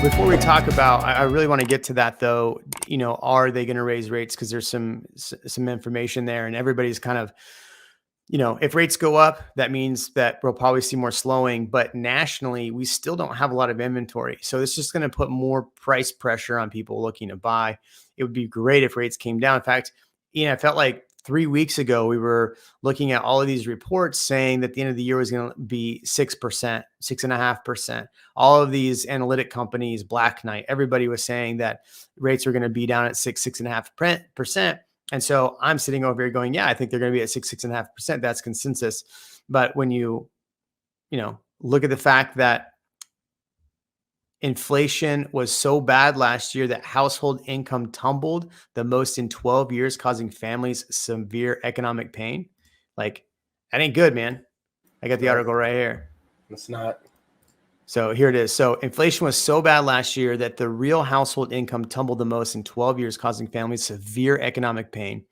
Before we talk about, I really want to get to that though. Are they going to raise rates? Because there's some information there, and everybody's kind of, if rates go up, that means that we'll probably see more slowing. But nationally, we still don't have a lot of inventory, so it's just going to put more price pressure on people looking to buy. It would be great if rates came down. In fact, I felt like 3 weeks ago, we were looking at all of these reports saying that the end of the year was going to be 6%, 6.5%. All of these analytic companies, Black Knight, everybody was saying that rates are going to be down at 6.5%. And so I'm sitting over here going, yeah, I think they're going to be at 6.5%. That's consensus. But when you look at the fact that inflation was so bad last year that household income tumbled the most in 12 years, causing families severe economic pain. Like, that ain't good, man. I got the article right here. It's not. So here it is. So inflation was so bad last year that the real household income tumbled the most in 12 years, causing families severe economic pain.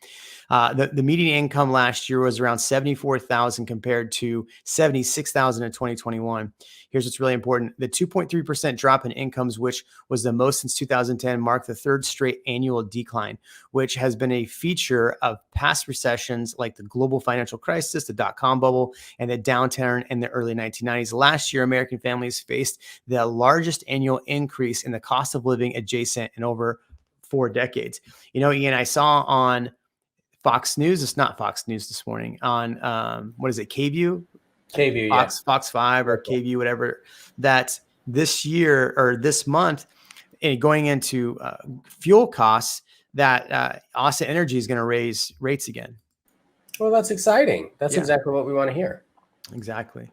The median income last year was around $74,000 compared to $76,000 in 2021. Here's what's really important. The 2.3% drop in incomes, which was the most since 2010, marked the third straight annual decline, which has been a feature of past recessions like the global financial crisis, the dot-com bubble, and the downturn in the early 1990s. Last year, American families faced the largest annual increase in the cost of living adjacent in over 4 decades. Ian, I saw on Fox News. It's not Fox News this morning on what is it? KView, Fox 5 or KView, whatever, that this year or this month going into fuel costs that Austin Energy is going to raise rates again. Well, that's exciting. That's exactly what we want to hear. Exactly.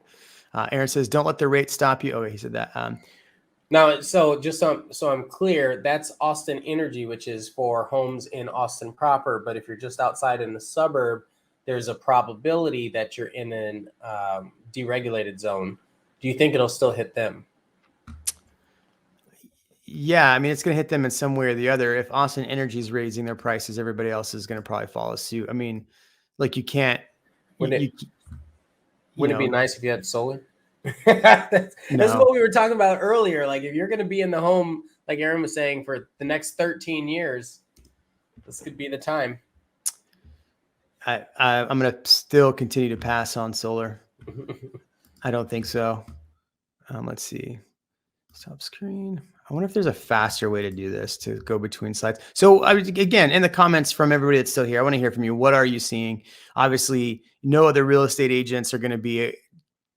Aaron says, don't let the rate stop you. Oh, he said that. Now, so just so I'm clear, that's Austin Energy, which is for homes in Austin proper. But if you're just outside in the suburb, there's a probability that you're in an deregulated zone. Do you think it'll still hit them? Yeah, I mean, it's going to hit them in some way or the other. If Austin Energy is raising their prices, everybody else is going to probably follow suit. I mean, like, you can't. Wouldn't it be nice if you had solar? That's what we were talking about earlier. Like, if you're going to be in the home, like Aaron was saying, for the next 13 years, this could be the time. I'm going to still continue to pass on solar. I don't think so. Let's see. Stop screen. I wonder if there's a faster way to do this, to go between slides. So again, in the comments from everybody that's still here, I want to hear from you. What are you seeing? Obviously, no other real estate agents are going to be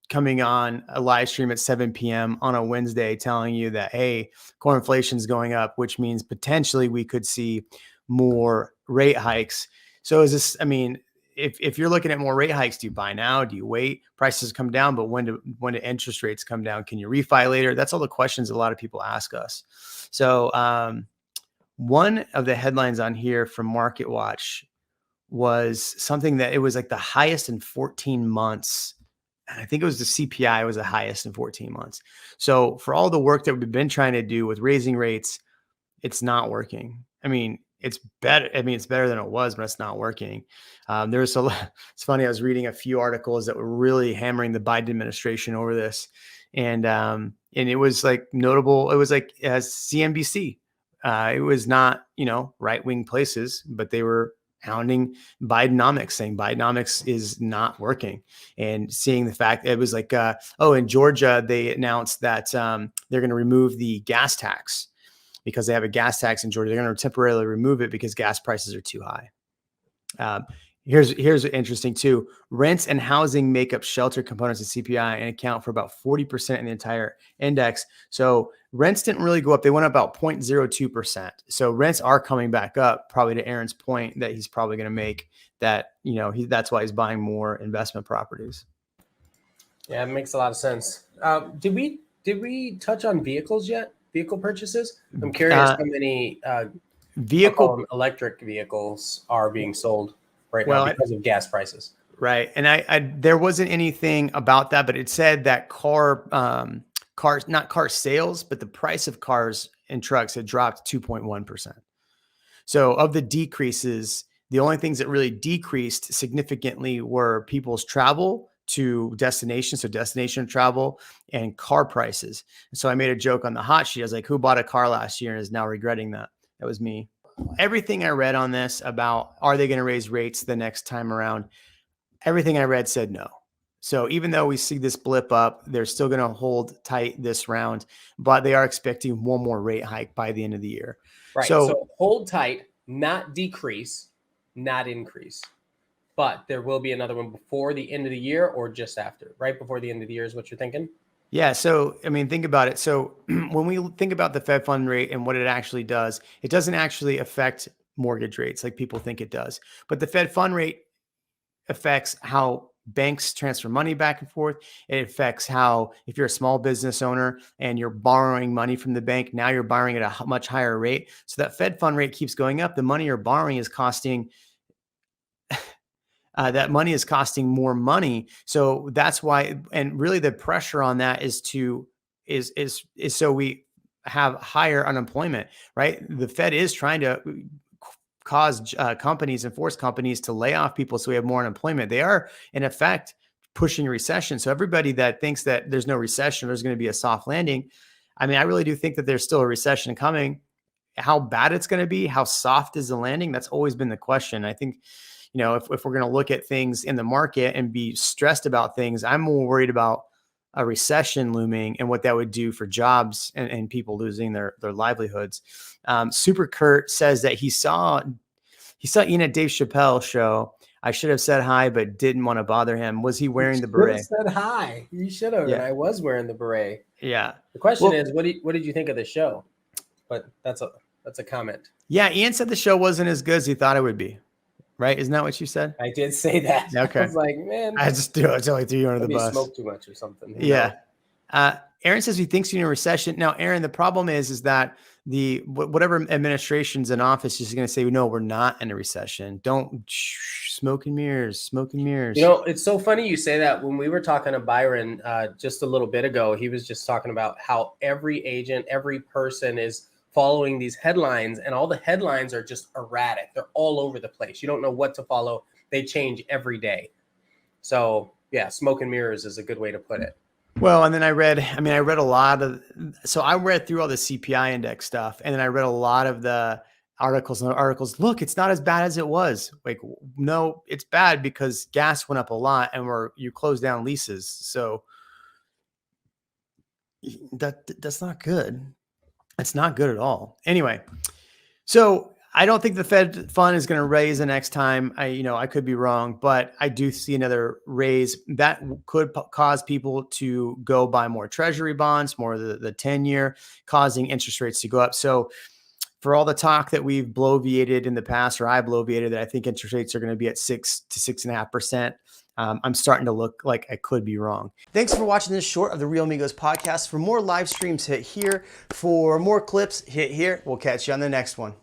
coming on a live stream at 7 p.m. on a Wednesday telling you that, hey, core inflation is going up, which means potentially we could see more rate hikes. So is this, I mean, if you're looking at more rate hikes, do you buy now? Do you wait? Prices come down, but when do interest rates come down? Can you refi later? That's all the questions a lot of people ask us. So one of the headlines on here from Market Watch was something that it was like the highest in 14 months. I think it was the CPI was the highest in 14 months. So for all the work that we've been trying to do with raising rates, it's not working. I mean, it's better. I mean, it's better than it was, but it's not working. It's funny. I was reading a few articles that were really hammering the Biden administration over this. And it was like notable. It was like CNBC. It was not, right-wing places, but they were hounding Bidenomics, saying Bidenomics is not working, and seeing the fact it was like, in Georgia, they announced that they're going to remove the gas tax because they have a gas tax in Georgia. They're going to temporarily remove it because gas prices are too high. Here's interesting too. Rents and housing make up shelter components of CPI and account for about 40% in the entire index. So rents didn't really go up. They went up about 0.02%. So rents are coming back up, probably to Aaron's point that he's probably going to make, that, that's why he's buying more investment properties. Yeah, it makes a lot of sense. Did we touch on vehicles yet? Vehicle purchases? I'm curious how many electric vehicles are being sold right now because of gas prices. Right. And there wasn't anything about that, but it said that not car sales, but the price of cars and trucks had dropped 2.1%. So of the decreases, the only things that really decreased significantly were people's travel to destination. So destination travel and car prices. And so I made a joke on the hot sheet. I was like, who bought a car last year and is now regretting that? That was me. Everything I read on this about, are they going to raise rates the next time around? Everything I read said no. So even though we see this blip up, they're still going to hold tight this round, but they are expecting one more rate hike by the end of the year. Right. So hold tight, not decrease, not increase. But there will be another one before the end of the year or just after. Right before the end of the year is what you're thinking? Yeah. So, I mean, think about it. So when we think about the Fed fund rate and what it actually does, it doesn't actually affect mortgage rates like people think it does. But the Fed fund rate affects how banks transfer money back and forth. It affects how, if you're a small business owner and you're borrowing money from the bank, now you're borrowing at a much higher rate. So that Fed fund rate keeps going up. The money you're borrowing is costing that money is costing more money. So that's why, and really the pressure on that is so we have higher unemployment, right? The Fed is trying to cause companies and force companies to lay off people so we have more unemployment. They are in effect pushing a recession. So everybody that thinks that there's no recession, there's going to be a soft landing. I mean, I really do think that there's still a recession coming. How bad it's going to be, how soft is the landing? That's always been the question. I think, you know, if we're going to look at things in the market and be stressed about things, I'm more worried about a recession looming and what that would do for jobs and people losing their livelihoods. Super Kurt says that he saw Ian at Dave Chappelle show. I should have said hi, but didn't want to bother him. Was he wearing the beret? Said hi. You should have. Yeah. And I was wearing the beret. Yeah. The question is, what did you think of the show? But that's a comment. Yeah, Ian said the show wasn't as good as he thought it would be. Right? Isn't that what you said? I did say that. Okay. I was like, man, I totally threw you under the bus. Smoke too much or something. Yeah. Aaron says he thinks you're in a recession. Now, Aaron, the problem is that whatever administration's in office is going to say, no, we're not in a recession. Don't smoke and mirrors. You know, it's so funny you say that. When we were talking to Byron just a little bit ago, he was just talking about how every agent, every person is following these headlines, and all the headlines are just erratic. They're all over the place. You don't know what to follow. They change every day. So yeah, smoke and mirrors is a good way to put it. Well, and then I read a lot of, so I read through all the CPI index stuff, and then I read a lot of the articles. Look, it's not as bad as it was. Like, no, it's bad because gas went up a lot and you closed down leases. So that's not good. It's not good at all. Anyway, so I don't think the Fed fund is going to raise the next time. I could be wrong, but I do see another raise that could cause people to go buy more treasury bonds, more of the 10-year, causing interest rates to go up. So for all the talk that we've bloviated in the past, or I bloviated that I think interest rates are going to be at 6 to 6.5%. I'm starting to look like I could be wrong. Thanks for watching this short of the Real Amigos podcast. For more live streams, hit here. For more clips, hit here. We'll catch you on the next one.